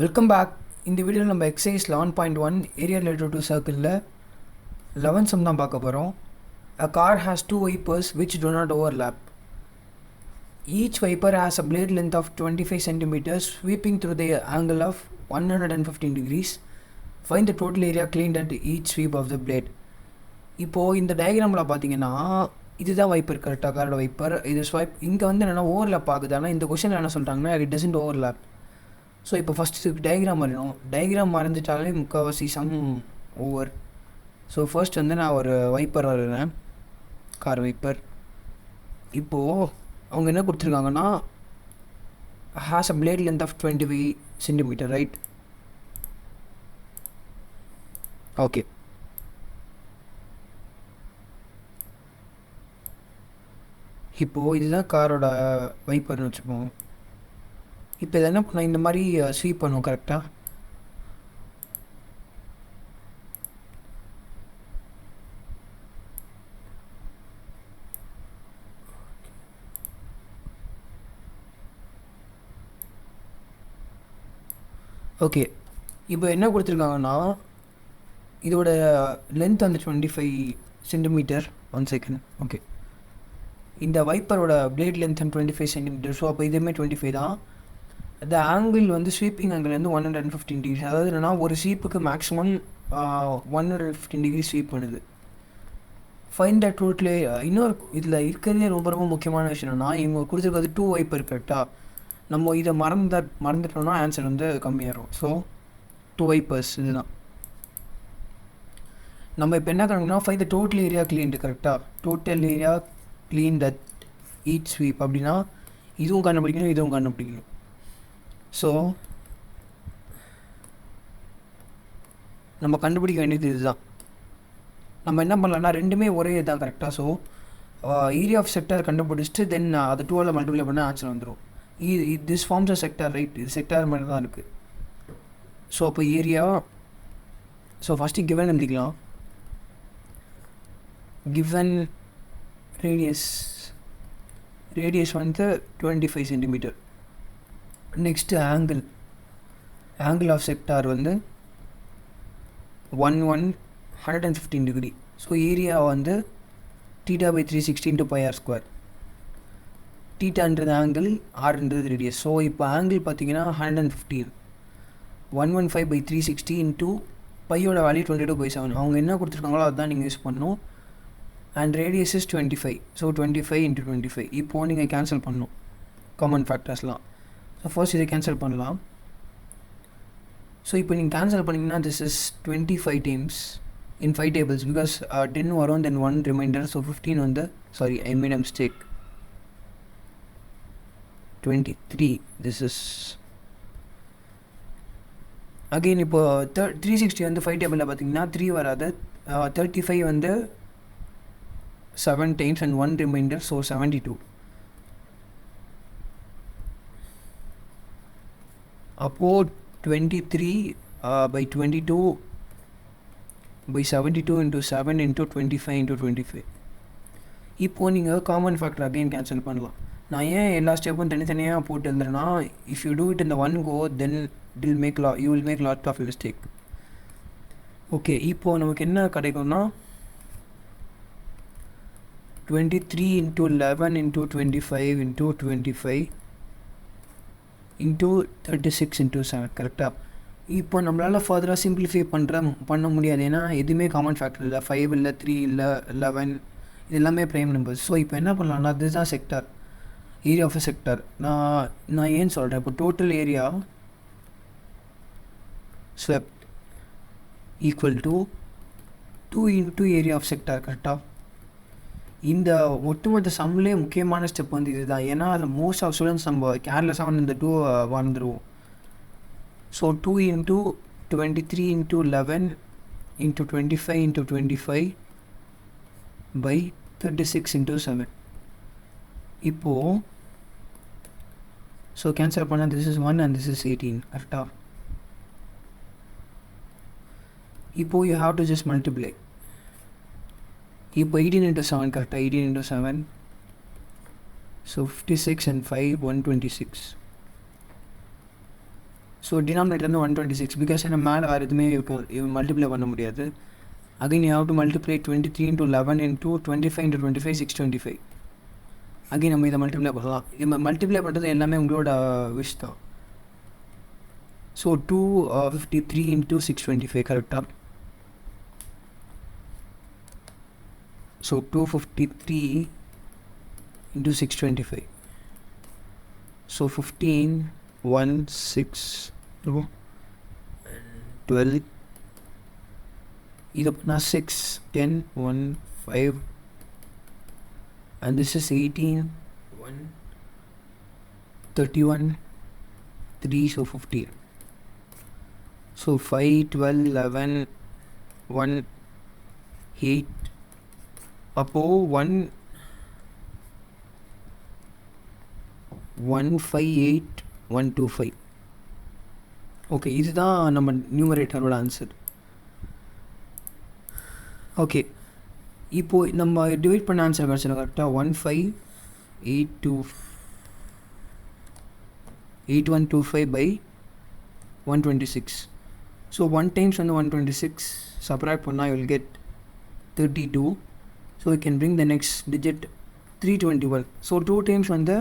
Welcome back. இந்த வீடியோவில் நம்ம எக்ஸசைஸ் 11.1 ஏரியா ரிலேட்டட் டு சர்க்கிளில் 11 சம் தான் பார்க்க போகிறோம். A car has two wipers which do not overlap. Each wiper has a blade length of 25 centimeters sweeping through the angle of 115 degrees. Find the total area cleaned at each sweep of the blade. இப்போது இந்த டயக்ராமில் பார்த்தீங்கன்னா இதுதான் wiper, கரெக்டாக காரோட wiper. இது swipe இங்கே வந்து என்னென்னா ஓவர்லேப் ஆகுது. ஆனால் இந்த கொஷனில் என்ன சொல்கிறாங்கன்னா இட் டசன்ட் ஓவர்லேப். ஸோ இப்போ ஃபஸ்ட்டு டயக்ராம் வரையணும். டயக்ராம் வரைஞ்சிட்டாலே முக்கால்வாசி சம் ஓவர். ஸோ ஃபர்ஸ்ட் வந்து நான் ஒரு வைப்பர் வரைகிறேன், கார் வைப்பர். இப்போது அவங்க என்ன கொடுத்துருக்காங்கன்னா has a blade length of 25 centimetre, right? Okay. இப்போது இதுதான் காரோட வைப்பர்னு வச்சுப்போம். இப்போ இதை என்ன பண்ண இந்த மாதிரி ஸ்வீப் பண்ணுவோம், கரெக்டாக? ஓகே. இப்போ என்ன கொடுத்துருக்காங்கன்னா இதோட லென்த் வந்து 25 சென்டிமீட்டர். 1 செகண்ட். ஓகே, இந்த வைப்பரோட பிளேட் லென்த் 25 சென்டிமீட்டர். ஸோ அப்போ இதுவுமே 25 தான். அந்த ஆங்கிள் வந்து ஸ்வீப்பிங் ஆங்கிள் வந்து 115 டிகிரி. அதாவது என்னென்னா ஒரு ஸ்வீப்புக்கு மேக்ஸிமம் 115 டிகிரி ஸ்வீப் பண்ணுது. Find the total. இன்னொரு இதில் இருக்கிறதே ரொம்ப ரொம்ப முக்கியமான விஷயம் என்னென்னா இவங்க கொடுத்துருக்கிறது 2 வைப்பர், கரெக்டாக? நம்ம இதை மறந்துட்டோம்னா ஆன்சர் வந்து கம்மியாகும். ஸோ 2 வைப்பர்ஸ் இதுதான். நம்ம இப்போ என்ன கணக்குனா find the total area cleaned, கரெக்டாக? Total area clean that each sweep அப்படின்னா இதுவும் கண்டுபிடிக்கணும், இதுவும் கண்டுபிடிக்கணும். ஸோ நம்ம கண்டுபிடிக்க வேண்டியது இதுதான். நம்ம என்ன பண்ணலாம்னா ரெண்டுமே ஒரே இதுதான், கரெக்டாக? ஸோ ஏரியா ஆஃப் செக்டார் கண்டுபிடிச்சிட்டு தென் அது 2 மல்டிப்ளை பண்ண ஆன்சர் வந்துடும். This forms a sector, right? இது செக்டார் மாதிரி தான் இருக்குது. ஸோ அப்போ ஏரியா, ஸோ ஃபஸ்ட்டு கிவன் எழுதிக்கலாம். கிவன் ரேடியஸ் வந்து 25 centimetre. Next angle of sector வந்து 115 டிகிரி. ஸோ ஏரியா வந்து θ/360 × πr². θன்றது ஆங்கிள், ஆர்ன்றது ரேடியஸ். ஸோ இப்போ ஆங்கிள் பார்த்தீங்கன்னா 115, 115/360 இன்ட்டு பையோட வேல்யூ 22/7. அவங்க என்ன கொடுத்துருக்காங்களோ அதுதான் நீங்கள் யூஸ் பண்ணணும். And radius is 25. ஸோ 25 × 25. இப்போது நீங்கள் கேன்சல் பண்ணணும் காமன் ஃபேக்டர்ஸ்லாம். ஸோ ஃபர்ஸ்ட் இதை கேன்சல் பண்ணலாம். ஸோ இப்போ நீங்கள் கேன்சல் பண்ணிங்கன்னா this is 25 times in 5 tables because 10 வரும், தென் 1 ரிமைண்டர். ஸோ 15 வந்து sorry I made a mistake. 23. This is again இப்போ 360 வந்து 5 டேபிளில் பார்த்தீங்கன்னா 3 வராது. 35 வந்து 7 டைம்ஸ் அண்ட் 1 ரிமைண்டர். ஸோ 72. அப்போது 23/22/72 × 7 × 25 × 25. இப்போது நீங்கள் காமன் ஃபேக்டர் அகெயின் கேன்சல் பண்ணலாம். நான் ஏன் எல்லா ஸ்டெப்பும் தனித்தனியாக போட்டு எழுதுறேன்னா if you do it in the one go then you will make lot of mistake. Okay, இப்போது நமக்கு என்ன கிடைக்கும்னா 23 × 11 × 25 × 25 × 36 × 7, கரெக்டாக? இப்போ நம்மளால் ஃபர்தராக சிம்பிளிஃபை பண்ண முடியாது. ஏன்னா எதுவுமே காமன் ஃபேக்டர் இல்லை. 5 இல்லை, 3 இல்லை, 11 இது எல்லாமே ப்ரைம் நம்பர்ஸ். ஸோ இப்போ என்ன பண்ணலாம்னா இதுதான் sector, area of a sector. நான் ஏன் சொல்கிறேன், இப்போ total area swept equal to 2 × area of sector, கரெக்டாக? இந்த ஒட்டுமொத்த சம்லேயே முக்கியமான ஸ்டெப் வந்து இதுதான். ஏன்னா அதில் மோஸ்ட் ஆஃப் ஸ்டூடெண்ட்ஸ் நம்ம கேர்லெஸ்ஸாக வந்து இந்த 2 வாழ்ந்துருவோம். ஸோ 2 × 23 × 11 × 25 × 25/36 × 7. இப்போது ஸோ கேன்சல் பண்ணால் this is 1 and this is 18, கரெக்டாக? இப்போது you have to just multiply. இப்போ 18 × 7, கரெக்டாக? 18 × 7. So 56 and 5 126. ஸோ டினாமினேட்டர் வந்து 126 பிகாஸ் என்ன மேலே வேறு எதுவுமே மல்டிப்ளை பண்ண முடியாது. Again you have to multiply 23 into 11 into 25 into 25 625. Again நம்ம இதை மல்டிப்ளை பண்ணலாம். இது மல்டிப்ளை பண்ணுறது எல்லாமே உங்களோட விஷ் தான். ஸோ 253 into 625 கரெக்டாக. So 253 into 625. ஸோ 15 1 6 12 இது பண்ணால் 6 10 1 5 and this is 18 1 31 3 so 15. So 5 12 11 1 8 அப்போ 158,125. ஓகே, இதுதான் நம்ம நியூமரேட்டரோட ஆன்சர். ஓகே, இப்போது நம்ம டிவைட் பண்ண ஆன்சர் கிடச்சிடும் கரெக்டாக. 158,125 by 126. ஸோ 1 times வந்து 126 சப்ராக்ட் பண்ணால் you will get 32. So you can bring the next digit 321. So 2 times வந்து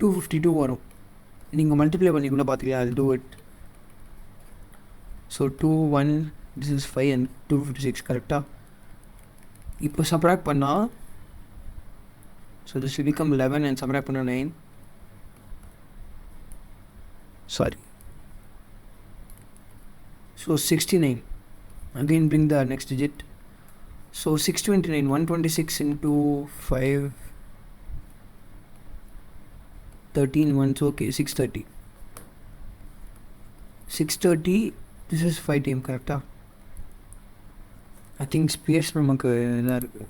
252 வரும். நீங்கள் மல்டிப்ளை பண்ணி கூட பார்த்துக்கலாம். I'll do it. So 2 1 this is 5 and 256 கரெக்டாக. இப்போ சப்ராக்ட் பண்ணால் so this will become 11 and subtract பண்ணால் 9. Sorry. So 69. Again bring the next digit. So 629. 126 into 5 13 ones. Okay, 630. 630. This is 5 time correct. I think space நமக்கு இதாக இருக்குது.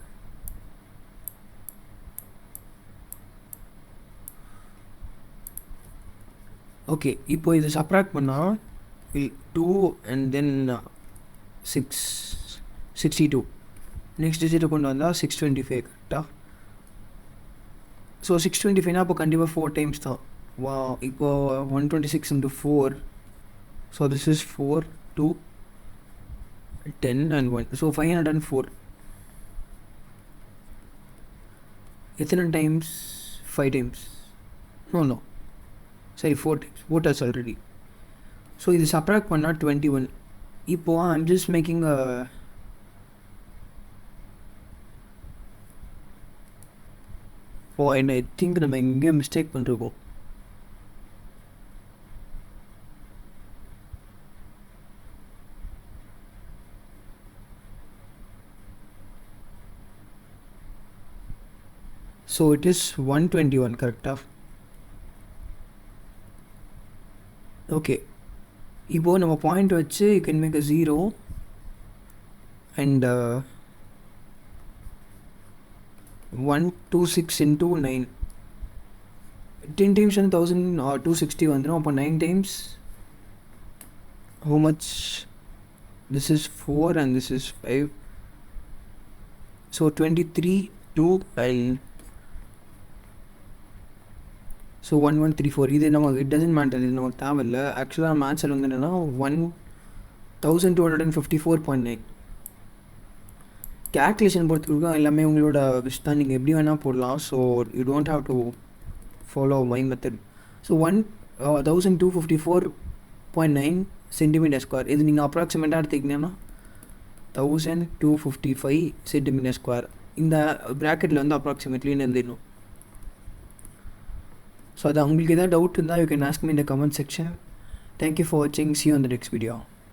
Okay, இப்போ இதை subtract பண்ணால் 2 and then 62. நெக்ஸ்ட் டிஜிட்டை கொண்டு வந்தால் 625 கரெக்டாக. ஸோ 625 அப்போ கண்டிப்பாக 4 times தான். இப்போது 126 into 4. So this is 4 2 10 and 1. So 504. எத்தனை டைம்ஸ்? 5 times. நோ சரி 4 times. 4 times already. ஸோ இது சப்ராக்ட் பண்ணால் 21. இப்போது I'm just making and I think நம்ம எங்கேயோ மிஸ்டேக் பண்ணிருக்கோம். ஸோ இட் இஸ் 121 கரெக்டாக. ஓகே, இப்போது நம்ம பாயிண்ட் வச்சு you can make a 0 and 126 into 9. 10 times வந்து 1260 வந்துடும். அப்போ 9 times how much? This is 4 and this is 5. So 23 2 and so 1134. இது நமக்கு இட் டசன்ட் மேட்டர், இது நமக்கு தேவையில்லை. ஆக்சுவலாக நம்ம ஆன்சர் வந்து என்னென்னா 1254.9. கேல்குலேஷன் பொறுத்துக்கு எல்லாமே உங்களோட விஷ் தான், நீங்கள் எப்படி வேணால் போடலாம். So you don't have to follow my method. So 1254.9 centimetre square. இது நீங்கள் அப்ராக்சிமேட்டாக எடுத்துக்கிட்டீங்கன்னா 1255 சென்டிமீட்டர் ஸ்கொயர். இந்த ப்ராக்கெட்டில் வந்து அப்ராக்சிமேட்லின்னு எழுதிடணும். ஸோ அது உங்களுக்கு எதாவது டவுட் இருந்தால் you can ask me in the comment section. Thank you for வாட்சிங். See you on the next video.